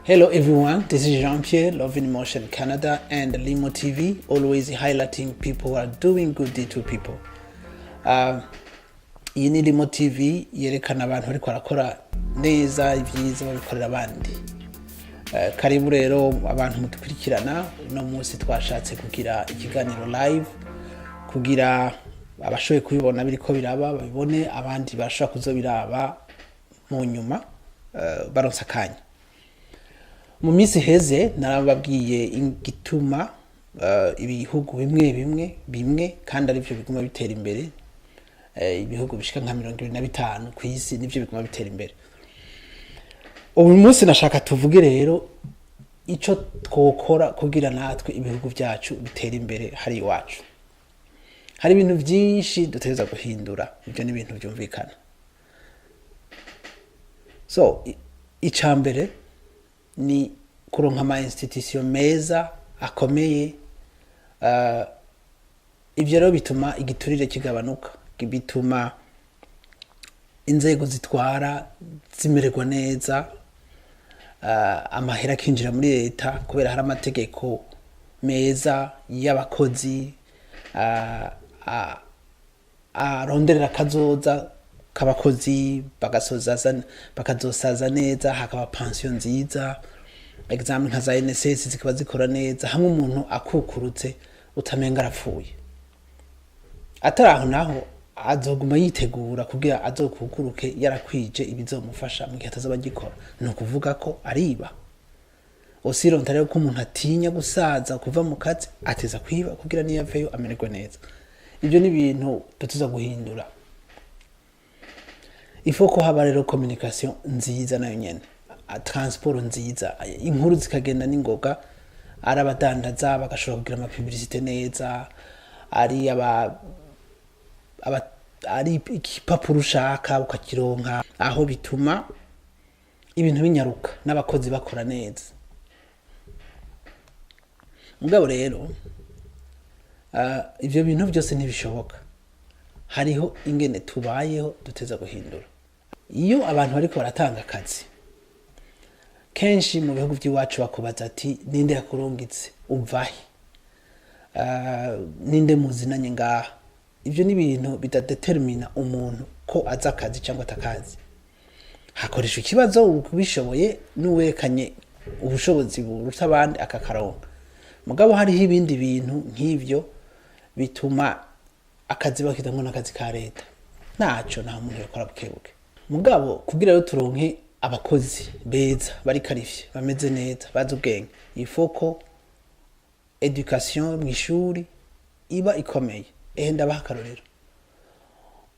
Hello everyone, this is Jean-Pierre, Love in Motion Canada and Limo TV, always highlighting people who are doing good deed to people. Iyi ni Limo TV yerekana abantu bariko barakora neza ivyiza babikorera abandi. Karibu rero abantu mudukurikirana, uno munsi twashatse kugira ikiganiro live kugira abashoboye kubibona biriko biraba babibone, abandi bashobora kuzobiraba mu nyuma baronse akanya. Mu minsi heze narababwiye igituma ibihugu bimwe kandi ari byo biguma bitera imbere, ibihugu bishika nka 25 ku isi nivyo biguma bitera imbere. Ubu munsi nashaka tuvuge rero ico twokora kugira natwe ibihugu byacu bitera imbere hari iwacu. Hari ibintu byinshi dutegereza guhindura, ibyo ni ibintu byumvikana. So icambere ni kuronka ama institution meza akomeye, ivyo rero bituma igiturire kigabanuka, bituma inzego zitwara zimererwa neza, amahera kinjira muri leta kubera hari amategeko meza y'abakozi aronderera kazoza kabakozi bakazosaza neza, hakaba pension nziza, exam nka za NSS zikaba zikora neza, hamwe umuntu akukurutse utamenga arapfuye. Ataraho naho azoguma yitegura kugira azokukuruke yarakwije ibizomufasha mu gihe atazoba gikora. No kuvuga ko ariba. Osironta rero ko umuntu atinya gusaza kuva mu kazi ateza kwiba kugira niyaveyo amererwe neza. Ibyo ni ibintu tutuza guhindura. Ifo ko haba rero communication nziza nayo nyene, transport nziza, inkuru zikagenda n'ingoga, arabadandaza bagashobora kugira ama publicité neza, ari ari ikipapuro ushaka ukakironka, aho bituma ibintu binyaruka n'abakozi bakora neza. Mugabo rero ivyo bintu byose ntibishoboka, hariho ingene tubayeho duteza guhindura. Iyo abantu bariko baratanga akazi kenshi mu bihugu by'iwacu bakubaza ati ninde yakurungitse, uvahe, ninde muzinanye ngaha. Ivyo ni ibintu bidadetermina umuntu ko aza akazi cyangwa atakazi. Hakoresha ikibazo ubishoboye n'uwekanye ubushobozi buruta abandi akakaronka. Mugabo hariho ibindi bintu nk'ivyo bituma akazi bakidamwo n'akazi ka leta, naco nta muntu yakora bukebuke. Mugabo kugira rero turonke abakozi beza bari qualifié bameze neza bazi ubwenge, ifoko education mw'ishuri iba ikomeye. Ndabaha akarorero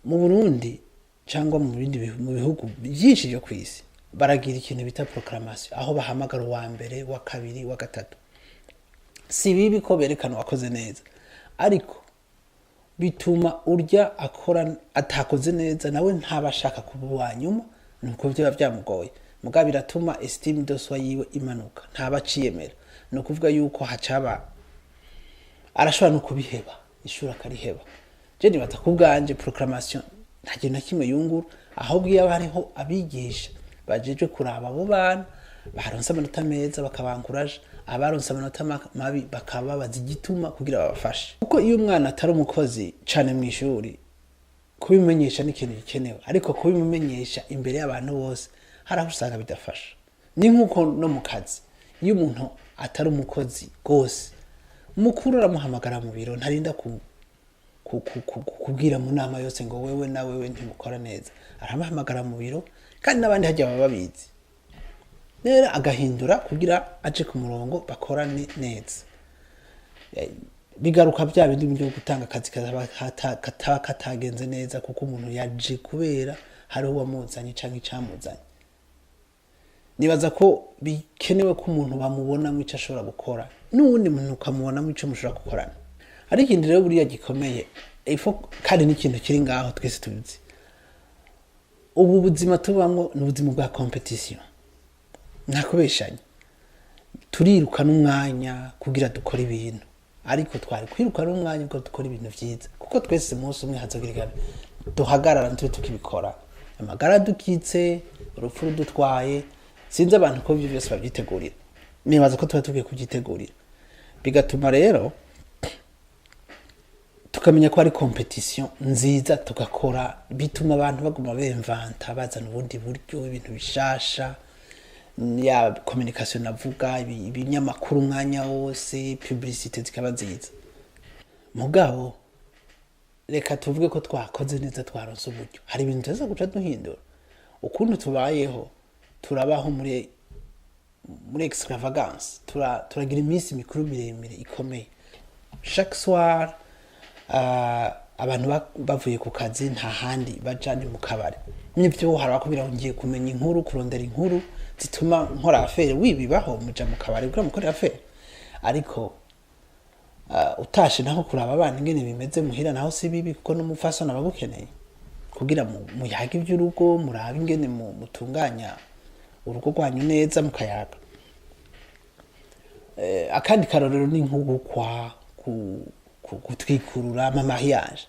mu Burundi cyangwa mu bindi bihugu byinshi byo kwisi baragira ikintu bita proclamation, aho bahamagara wa mbere wa kabiri wa gatatu. Si bibi ko berekana wakoze neza, ariko bituma urya akora atakoze neza nawe ntabashaka kuba nyuma, nuko byo byamugoye. Mugabo biratuma estime de soi yiwe imanuka, ntabaciyemera. No kuvuga yuko hacaba arashobora no kubiheba, ishura kariheba. Je nibaza kubganje proclamation nta kintu kimwe yungura, ahubwo iyo hariho abigisha bajeje kuraba abo bana baronse amanota meza bakabankuraje, abaronse amanota mabi bakababaza igituma kugira babafashe. Kuko iyo umwana atari umukozi cyane mu ishuri, kubimenyesha ni ikintu gikenewe, ariko kubimenyesha imbere y'abantu bose haraho usanga bidafasha. Ni nkuko no mu kazi, iyo umuntu atari umukozi gose, mukuru aramuhamagara mu biro, ntarinda kubwira mu nama yose ngo wewe na wewe ntimukora neza. Aramuhamagara mu biro kandi n'abandi hajya baba babizi. Nera agahindura kugira aje ku murongo bakorane neza. Bigaruka bya bindi byo gutanga akazi kataba katagenze neza kuko umuntu yaje kubera hari uwo muzanye canke icamuzanye. Nibaza ko bikenewe ko umuntu bamubona mu ico ashobora gukora, n'uwundi muntu ukamubona mu ico mushobora gukorana. Ari ikindi rero buriya gikomeye, ifo kandi n'ikintu kiri ngaho twese tubizi. Ubu buzima tubamwo n'ubuzima bwa competition. Nakubeshanya. Turiruka n'umwanya kugira dukora ibintu, ariko twari kwiruka n'umwanya ngo dukora ibintu vyiza, kuko twese munsi umwe hazogirigana duhagarara ntwe tukibikora. Amagara dukitse, urupfu rudutwaye, sinzi abantu ko ibyo byose babyitegurira, nibaza ko tuba tugiye kubyitegurira, bigatuma rero tukamenya ko ari competition nziza tugakora, bituma abantu baguma bemvanta bazana ubundi buryo, ibintu bishasha, ya communication navuga, ibinyamakuru umwanya wose, publicité zikaba nziza. Mugabo reka tuvuge ko twakoze neza, twaronse uburyo, hari ibintu tuza guca duhindura ukuntu tubayeho, turabaho muri extravagance, turagira iminsi mikuru miremire ikomeye. Chaque soir abantu bavuye ku kazi nta handi baja ni mu kabari, nivyo harakubira ngiye kumenya inkuru, kurondera inkuru zituma nkora affaire, wibibaho muja mu kabari kugira mukore affaire, ariko utashe naho kuraba abana ingene bimeze muhira naho si bibi, kuko n'umufasana bagukeneye kugira muyage iby'urugo, murabe ingene mutunganya urugo rwanyu neza mukayaga. Akandi karorero ni nk'ugukwa, gutwikurura, mariage,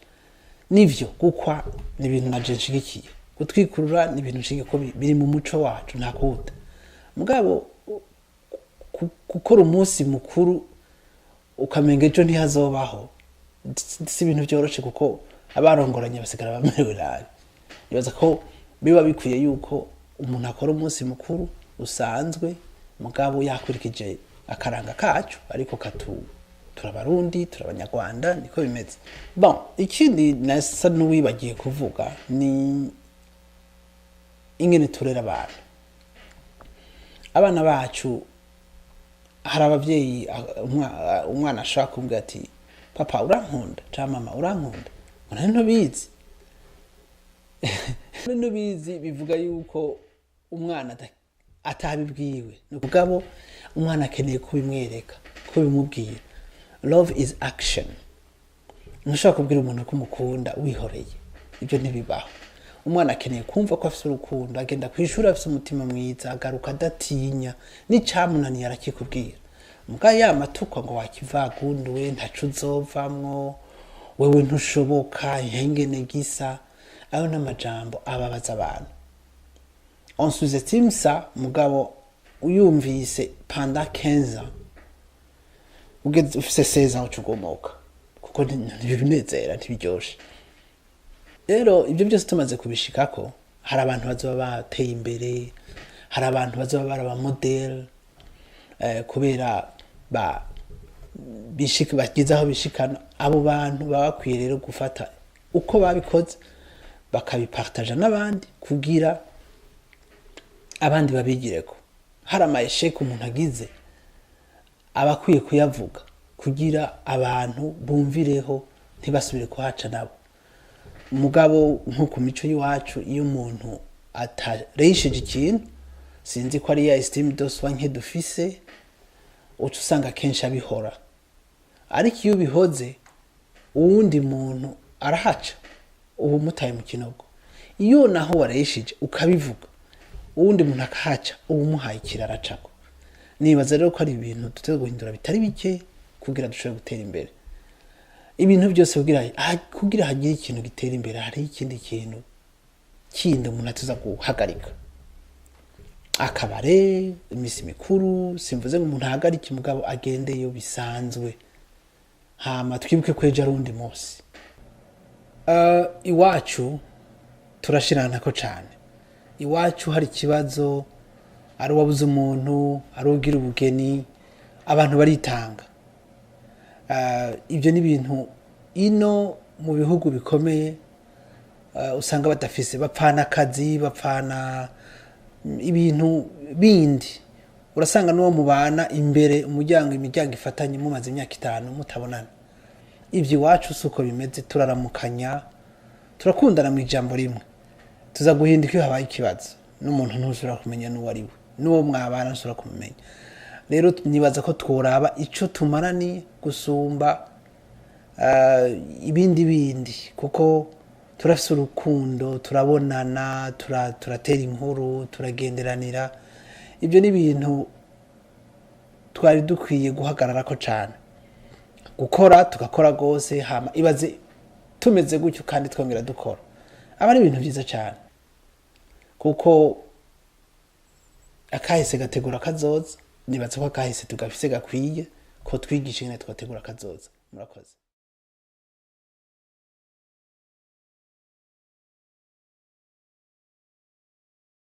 nivyo gukwa ni ibintu naje nshigikiye, gutwikurura ni ibintu nshigikiye ko biri mu muco wacu nta kuta. Mugabo gukora umunsi mukuru ukamenga ejo ntihazobaho, si ibintu byoroshe, kuko abarongoranye basigara bamerewe nabi. Nibaza ko biba bikwiye yuko umuntu akora umunsi mukuru usanzwe, mugabo yakurikije akaranga kacu, ariko turabarundi, turabanyarwanda, niko bimeze. Bon, ikindi nasa n'uwibagiye kuvuga ni ingene turera abana bacu. Hari abavyeyi umwana ashaka kumbwira ati papa urankunda cyangwa mama urankunda, none ntubizi ntubizi, bivuga yuko umwana atabibwiwe. Nubwo umwana akeneye kubimwereka, kubimubwira. Love is action. Ntushaka kubwira umuntu ko umukunda wihoreye, ibyo ntibibaho. Umwana akeneye kumva ko afite urukundo, agenda kwishura afite umutima mwiza, agaruka adatinya, n'icamunaniye arakikubwira. Muga ya matukwa ngo wakivagunduwe, ntacu uzovamwo, wewe ntushoboka, ihengene gisa, ayo n'amajambo ababaza abantu. On sous-estime ça, mugabo uyumvise pendant 15 ans, ugeze ufise 16 ans ucugomoka, kuko ntibinezera, ntibiryoshe. Rero ibyo byose tumaze kubishikako, hari abantu bazoba bateye imbere, hari abantu bazoba baraba model, kubera bagize aho bishikana. Abo bantu baba bakwiye rero gufata uko babikoze bakabipartaja n'abandi, kugira abandi babigireko. Hari amayesheke umuntu agize, abakwiye kuyavuga kugira abantu bumvireho, ntibasubire kuhaca nabo. Mugabo nko ku mico y'iwacu, iyo umuntu atareshije ikintu, sinzi ko ari ya estime de soi nke dufise, uca usanga kenshi abihora. Ariko iyo bihoze, uwundi muntu arahaca, ubu mutaye mu kinogo. Iyo naho wareshije ukabivuga, uwundi muntu akahaca, ubu muhaye kiraracako. Nibaza rero ko ari ibintu tuteze guhindura bitari bike kugira dushobore gutera imbere. Ibintu byose kugira hagire ikintu gitera imbere, hari ikindi kintu kindi umuntu atuza guhagarika. Akabare, imisi mikuru, simvuze ngo umuntu ahagarike, mugabo agendeyo bisanzwe, hama twibuke ko ejo ari undi munsi. Iwacu turashiranako cane. Iwacu hari ikibazo, ari wabuze umuntu, ari ugira ubugeni, abantu baritanga. Ibyo ni ibintu ino mu bihugu bikomeye usanga badafise, bapfana akazi, bapfana ibintu bindi. Urasanga n'uwo mubana imbere imiryango ifatanye mumaze imyaka 5 mutabonana. Ibyo iwacu suko bimeze, turaramukanya, turakundana mu ijambo rimwe. Tuza guhinduka iyo habaye ikibazo, n'umuntu ntuzura kumenya n'uwo ari we, n'uwo mwabana ntuzura kumenya. Rero nibaza ko tworaba ico tumarani gusumba ibindi, kuko turafise urukundo, turabonana, turatera inkuru, turagenderanira. Ibyo ni ibintu twari dukwiye guhagararako cane, gukora tugakora gose, hama ibaze tumeze gutyo kandi twongera dukora, aba ari ibintu byiza cyane. Kuko akahise gategura kazoza, nibaza ko akahise tugafise gakwiye ko twigisha ingene twategura kazoza. Murakoze.